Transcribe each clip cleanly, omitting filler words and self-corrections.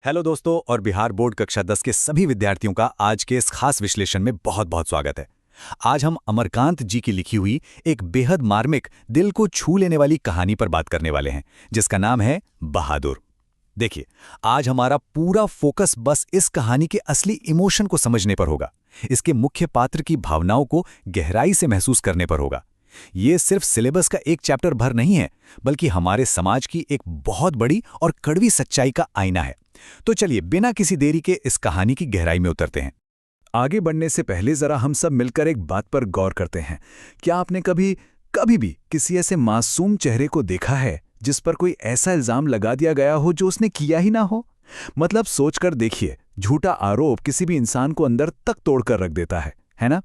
Hello दोस्तों और Bihar board कक्षा 10 के सभी विद्यार्थियों का आज के इस खास विश्लेषण में बहुत बहुत स्वागत है। आज हम अमरकांत जी की लिखी हुई एक बेहद मार्मिक, दिल को छू लेने वाली कहानी पर बात करने वाले हैं, जिसका नाम है बहादुर। देखिए, आज हमारा पूरा फोकस बस इस कहानी के असली इमोशन को समझने पर होगा, इसके मुख्य पात्र की भावनाओं को गहराई से महसूस करने पर होगा। ये सिर्फ सिलेबस का एक चैप्टर भर नहीं है, बल्कि हमारे समाज की एक बहुत बड़ी और कड़वी सच्चाई का आईना है। तो चलिए बिना किसी देरी के इस कहानी की गहराई में उतरते हैं। आगे बढ़ने से पहले जरा हम सब मिलकर एक बात पर गौर करते हैं। क्या आपने कभी भी किसी ऐसे मासूम चेहरे को देखा है जिस पर कोई ऐसा इल्जाम लगा दिया गया हो जो उसने किया ही ना हो? मतलब सोचकर देखिए, झूठा आरोप किसी भी इंसान को अंदर तक तोड़कर रख देता है ना?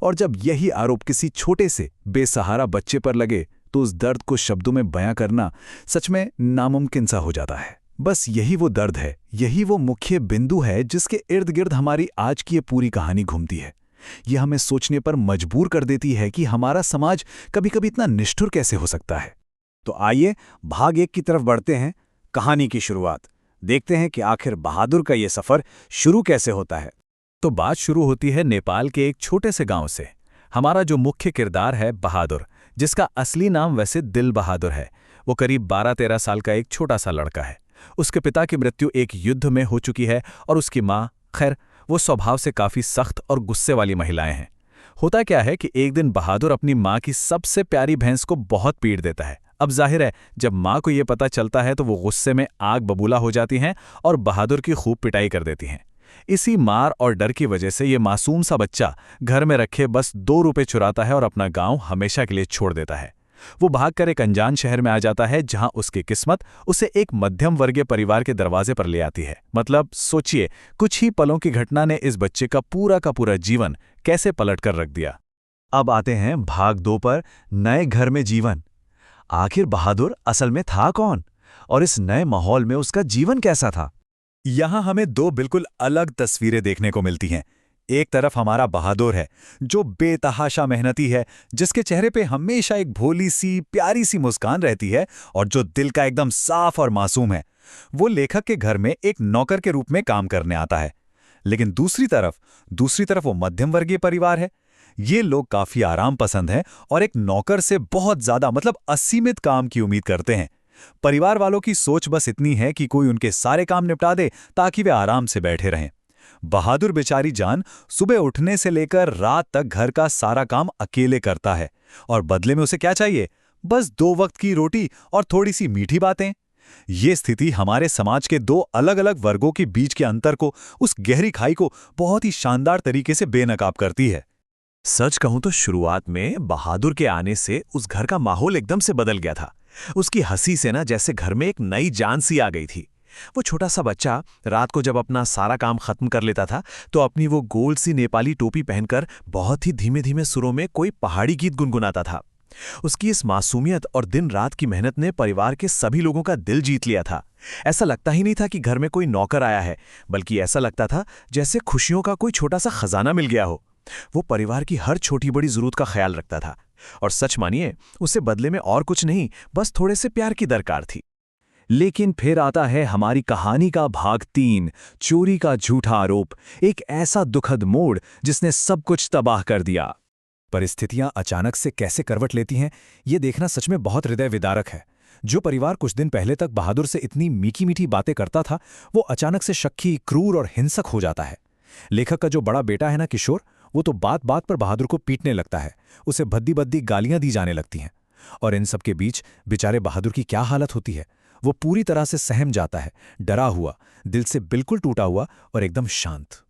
और जब यही आरोप किसी छोटे से बेसहारा बच्चे पर लगे तो उस दर्द को शब्दों में बयां करना सच में नामुमकिन सा हो जाता है। बस यही वो दर्द है, यही वो मुख्य बिंदु है जिसके इर्द गिर्द हमारी आज की ये पूरी कहानी घूमती है। यह हमें सोचने पर मजबूर कर देती है कि हमारा समाज कभी कभी इतना निष्ठुर कैसे हो सकता है। तो आइए भाग 1 की तरफ बढ़ते हैं। कहानी की शुरुआत देखते हैं कि आखिर बहादुर का ये सफर शुरू कैसे होता है। तो बात शुरू होती है नेपाल के एक छोटे से गांव से। हमारा जो मुख्य किरदार है बहादुर, जिसका असली नाम वैसे दिल बहादुर है, वो करीब 12-13 साल का एक छोटा सा लड़का है। उसके पिता की मृत्यु एक युद्ध में हो चुकी है और उसकी माँ, खैर, वो स्वभाव से काफी सख्त और गुस्से वाली महिलाएं हैं। होता क्या है कि एक दिन बहादुर अपनी माँ की सबसे प्यारी भैंस को बहुत पीट देता है। अब जाहिर है, जब माँ को ये पता चलता है तो वो गुस्से में आग बबूला हो जाती हैं और बहादुर की खूब पिटाई कर देती हैं। इसी मार और डर की वजह से ये मासूम सा बच्चा घर में रखे बस 2 रुपए चुराता है और अपना गांव हमेशा के लिए छोड़ देता है। वो भागकर एक अनजान शहर में आ जाता है, जहां उसकी किस्मत उसे एक मध्यम वर्गीय परिवार के दरवाजे पर ले आती है। मतलब सोचिए, कुछ ही पलों की घटना ने इस बच्चे का पूरा जीवन कैसे पलट कर रख दिया। अब आते हैं भाग 2 पर, नए घर में जीवन। आखिर बहादुर असल में था कौन और इस नए माहौल में उसका जीवन कैसा था? यहां हमें 2 बिल्कुल अलग तस्वीरें देखने को मिलती हैं। एक तरफ हमारा बहादुर है, जो बेतहाशा मेहनती है, जिसके चेहरे पे हमेशा एक भोली सी प्यारी सी मुस्कान रहती है और जो दिल का एकदम साफ और मासूम है। वो लेखक के घर में एक नौकर के रूप में काम करने आता है। लेकिन दूसरी तरफ वो मध्यम वर्गीय परिवार है। ये लोग काफी आराम पसंद हैं और एक नौकर से बहुत ज्यादा, मतलब असीमित काम की उम्मीद करते हैं। परिवार वालों की सोच बस इतनी है कि कोई उनके सारे काम निपटा दे ताकि वे आराम से बैठे रहें। बहादुर बेचारी जान सुबह उठने से लेकर रात तक घर का सारा काम अकेले करता है और बदले में उसे क्या चाहिए? बस 2 वक्त की रोटी और थोड़ी सी मीठी बातें। ये स्थिति हमारे समाज के 2 अलग-अलग वर्गों के बीच के अंतर को, उस गहरी खाई को बहुत ही शानदार तरीके से बेनकाब करती है। सच कहूं तो शुरुआत में बहादुर के आने से उस घर का माहौल एकदम से बदल गया था। उसकी हंसी से ना जैसे घर में एक नई जान सी आ गई थी। वो छोटा सा बच्चा रात को जब अपना सारा काम खत्म कर लेता था तो अपनी वो गोल सी नेपाली टोपी पहनकर बहुत ही धीमे धीमे सुरों में कोई पहाड़ी गीत गुनगुनाता था। उसकी इस मासूमियत और दिन रात की मेहनत ने परिवार के सभी लोगों का दिल जीत लिया था। ऐसा लगता ही नहीं था कि घर में कोई नौकर आया है, बल्कि ऐसा लगता था जैसे खुशियों का कोई छोटा सा खजाना मिल गया हो। वो परिवार की हर छोटी बड़ी जरूरत का ख्याल रखता था और सच मानिए, उसे बदले में और कुछ नहीं, बस थोड़े से प्यार की दरकार थी। लेकिन फिर आता है हमारी कहानी का भाग 3, चोरी का झूठा आरोप। एक ऐसा दुखद मोड़ जिसने सब कुछ तबाह कर दिया। परिस्थितियां अचानक से कैसे करवट लेती हैं, ये देखना सच में बहुत हृदय विदारक है। जो परिवार कुछ दिन पहले तक बहादुर से इतनी मीठी मीठी बातें करता था, वो अचानक से शक्की, क्रूर और हिंसक हो जाता है। लेखक का जो बड़ा बेटा है ना, किशोर, वो तो बात बात पर बहादुर को पीटने लगता है। उसे भद्दी भद्दी गालियां दी जाने लगती हैं। और इन सब के बीच बेचारे बहादुर की क्या हालत होती है। वो पूरी तरह से सहम जाता है, डरा हुआ, दिल से बिल्कुल टूटा हुआ और एकदम शांत।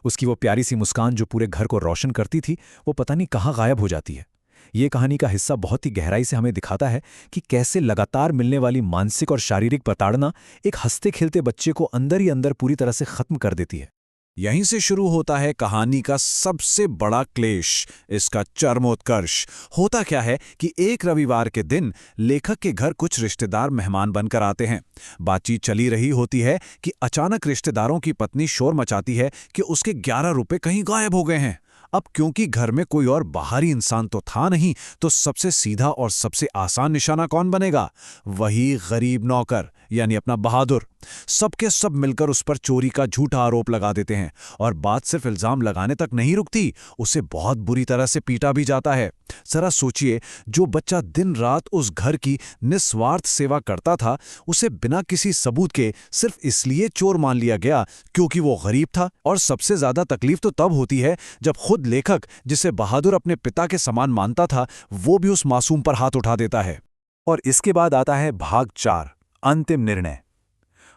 उसकी वो प्यारी सी मुस्कान जो पूरे घर को रोशन करती थी, वो पता नहीं कहाँ गायब हो जाती है। ये कहानी का हिस्सा बहुत ही गहराई से हमें दिखाता है कि कैसे लगातार मिलने वाली मानसिक और शारीरिक प्रताड़ना एक हंसते खेलते बच्चे को अंदर ही अंदर पूरी तरह से खत्म कर देती है। यहीं से शुरू होता है कहानी का सबसे बड़ा क्लेश, इसका चरमोत्कर्ष। होता क्या है कि एक रविवार के दिन लेखक के घर कुछ रिश्तेदार मेहमान बनकर आते हैं। बातचीत चली रही होती है कि अचानक रिश्तेदारों की पत्नी शोर मचाती है कि उसके 11 रुपए कहीं गायब हो गए हैं। अब क्योंकि घर में कोई और बाहरी इंसान तो था नहीं, तो सबसे सीधा और सबसे आसान निशाना कौन बनेगा? वही गरीब नौकर, यानी अपना बहादुर, सबके सब मिलकर उस पर चोरी का झूठा आरोप लगा देते हैं। और बात सिर्फ इल्जाम लगाने तक नहीं रुकती, उसे बहुत बुरी तरह से पीटा भी जाता है। जरा सोचिए, जो बच्चा दिन रात उस घर की निस्वार्थ सेवा करता था, उसे बिना किसी सबूत के सिर्फ इसलिए चोर मान लिया गया क्योंकि वो गरीब था। और सबसे ज्यादा तकलीफ तो तब होती है जब खुद लेखक, जिसे बहादुर अपने पिता के समान मानता था, वो भी उस मासूम पर हाथ उठा देता है। और इसके बाद आता है भाग 4, अंतिम निर्णय।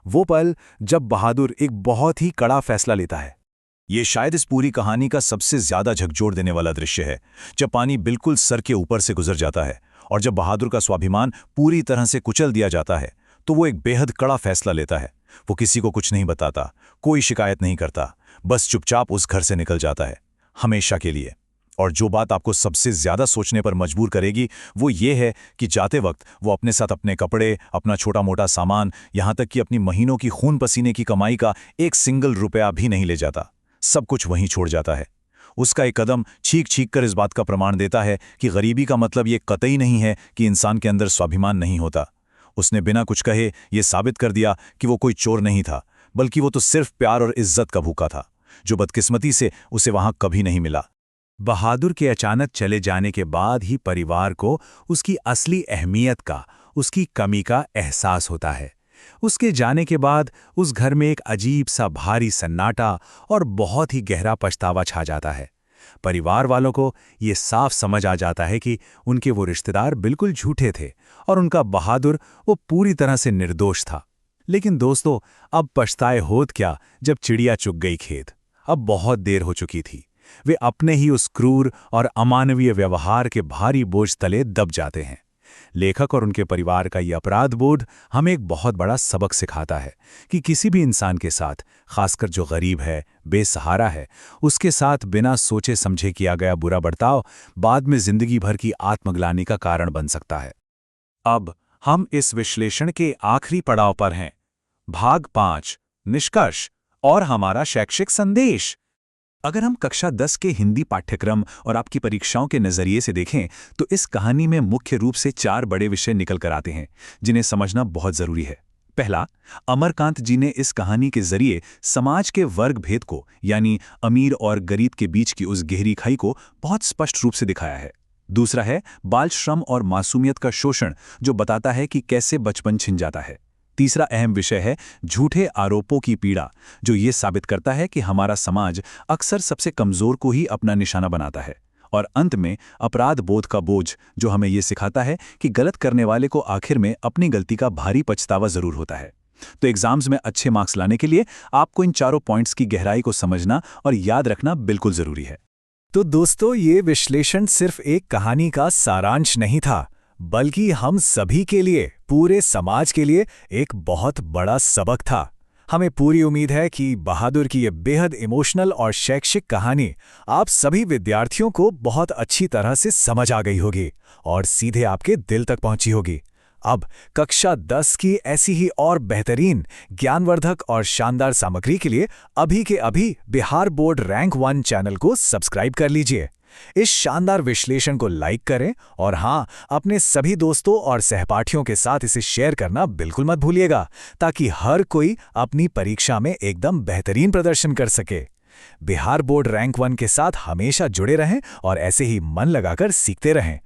वो पल जब बहादुर एक बहुत ही कड़ा फैसला लेता है। ये शायद इस पूरी कहानी का सबसे ज्यादा झकझोर देने वाला दृश्य है, जब पानी बिल्कुल सर के ऊपर से गुजर जाता है और जब बहादुर का स्वाभिमान पूरी तरह से कुचल दिया जाता है, तो वो एक बेहद कड़ा फैसला लेता है। वो किसी को कुछ नहीं बताता, कोई शिकायत नहीं करता, बस चुपचाप उस घर से निकल जाता है, हमेशा के लिए। और जो बात आपको सबसे ज्यादा सोचने पर मजबूर करेगी, वो ये है कि जाते वक्त वो अपने साथ अपने कपड़े, अपना छोटा मोटा सामान, यहां तक कि अपनी महीनों की खून पसीने की कमाई का एक सिंगल रुपया भी नहीं ले जाता। सब कुछ वहीं छोड़ जाता है। उसका एक कदम छींक छींक कर इस बात का प्रमाण देता है कि गरीबी का मतलब ये कतई नहीं है कि इंसान के अंदर स्वाभिमान नहीं होता। उसने बिना कुछ कहे ये साबित कर दिया कि वो कोई चोर नहीं था, बल्कि वो तो सिर्फ प्यार और इज्जत का भूखा था, जो बदकिस्मती से उसे वहां कभी नहीं मिला। बहादुर के अचानक चले जाने के बाद ही परिवार को उसकी असली अहमियत का, उसकी कमी का एहसास होता है। उसके जाने के बाद उस घर में एक अजीब सा भारी सन्नाटा और बहुत ही गहरा पछतावा छा जाता है। परिवार वालों को ये साफ समझ आ जाता है कि उनके वो रिश्तेदार बिल्कुल झूठे थे और उनका बहादुर वो पूरी तरह से निर्दोष था। लेकिन दोस्तों, अब पछताए होत क्या जब चिड़िया चुग गई खेत। अब बहुत देर हो चुकी थी। वे अपने ही उस क्रूर और अमानवीय व्यवहार के भारी बोझ तले दब जाते हैं। लेखक और उनके परिवार का ये अपराध बोध हमें एक बहुत बड़ा सबक सिखाता है कि किसी भी इंसान के साथ, खासकर जो गरीब है, बेसहारा है, उसके साथ बिना सोचे समझे किया गया बुरा बर्ताव बाद में जिंदगी भर की आत्मग्लानि का कारण बन सकता है। अब हम इस विश्लेषण के आखिरी पड़ाव पर हैं। भाग 5, निष्कर्ष और हमारा शैक्षिक संदेश। अगर हम कक्षा 10 के हिंदी पाठ्यक्रम और आपकी परीक्षाओं के नजरिए से देखें, तो इस कहानी में मुख्य रूप से 4 बड़े विषय निकल कर आते हैं, जिन्हें समझना बहुत जरूरी है। पहला, अमरकांत जी ने इस कहानी के जरिए समाज के वर्ग भेद को, यानी अमीर और गरीब के बीच की उस गहरी खाई को बहुत स्पष्ट रूप से दिखाया है। दूसरा है बाल श्रम और मासूमियत का शोषण, जो बताता है कि कैसे बचपन छिन जाता है। तीसरा अहम विषय है झूठे आरोपों की पीड़ा, जो ये साबित करता है कि हमारा समाज अक्सर सबसे कमजोर को ही अपना निशाना बनाता है। और अंत में अपराध बोध का बोझ, जो हमें ये सिखाता है कि गलत करने वाले को आखिर में अपनी गलती का भारी पछतावा जरूर होता है। तो एग्जाम्स में अच्छे मार्क्स लाने के लिए आपको इन चारों पॉइंट्स की गहराई को समझना और याद रखना बिल्कुल जरूरी है। तो दोस्तों, ये विश्लेषण सिर्फ एक कहानी का सारांश नहीं था, बल्कि हम सभी के लिए, पूरे समाज के लिए एक बहुत बड़ा सबक था। हमें पूरी उम्मीद है कि बहादुर की ये बेहद इमोशनल और शैक्षिक कहानी आप सभी विद्यार्थियों को बहुत अच्छी तरह से समझ आ गई होगी और सीधे आपके दिल तक पहुंची होगी। अब कक्षा 10 की ऐसी ही और बेहतरीन, ज्ञानवर्धक और शानदार सामग्री के लिए अभी के अभी बिहार बोर्ड रैंक 1 चैनल को सब्सक्राइब कर लीजिए। इस शानदार विश्लेषण को लाइक करें और हाँ, अपने सभी दोस्तों और सहपाठियों के साथ इसे शेयर करना बिल्कुल मत भूलिएगा, ताकि हर कोई अपनी परीक्षा में एकदम बेहतरीन प्रदर्शन कर सके। बिहार बोर्ड रैंक 1 के साथ हमेशा जुड़े रहें और ऐसे ही मन लगाकर सीखते रहें।